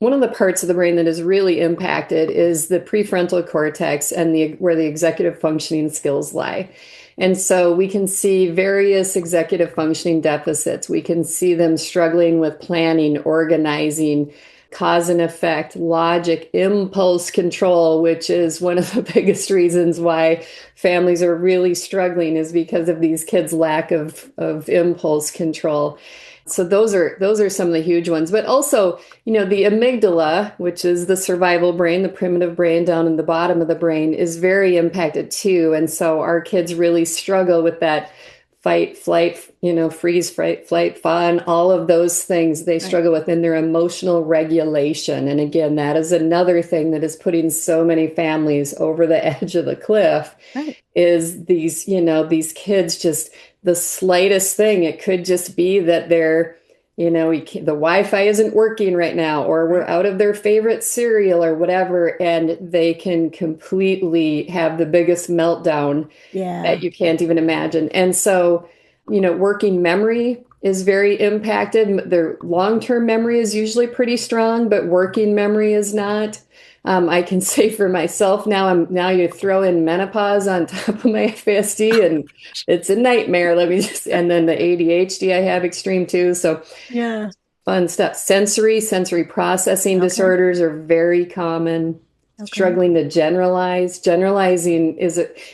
one of the parts of the brain that is really impacted is the prefrontal cortex and where the executive functioning skills lie. And so we can see various executive functioning deficits. We can see them struggling with planning, organizing, cause and effect, logic, impulse control, which is one of the biggest reasons why families are really struggling is because of these kids' lack of impulse control. So those are some of the huge ones. But also, the amygdala, which is the survival brain, the primitive brain down in the bottom of the brain, is very impacted too. And so our kids really struggle with that fight, flight, freeze, fight, flight, fawn, all of those things they struggle with in their emotional regulation. And again, that is another thing that is putting so many families over the edge of the cliff Right. is these kids just the slightest thing. It could just be that the Wi-Fi isn't working right now, or we're out of their favorite cereal or whatever, and they can completely have the biggest meltdown Yeah. that you can't even imagine. And so, working memory is very impacted. Their long-term memory is usually pretty strong, but working memory is not. I can say for myself now you throw in menopause on top of my FASD and it's a nightmare. And then the ADHD I have extreme too. So Yeah. fun stuff. Sensory processing Okay. disorders are very common. Okay. Struggling to generalize. Generalizing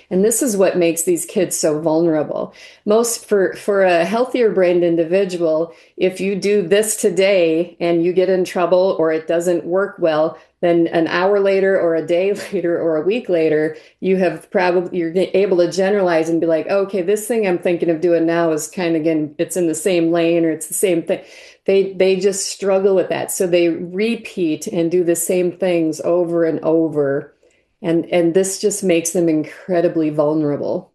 and this is what makes these kids so vulnerable. Most for a healthier brained individual, if you do this today and you get in trouble or it doesn't work well, then an hour later or a day later or a week later, you're able to generalize and be like, okay, this thing I'm thinking of doing now is kind of again, it's in the same lane or it's the same thing. They just struggle with that. So they repeat and do the same things over and over. And this just makes them incredibly vulnerable.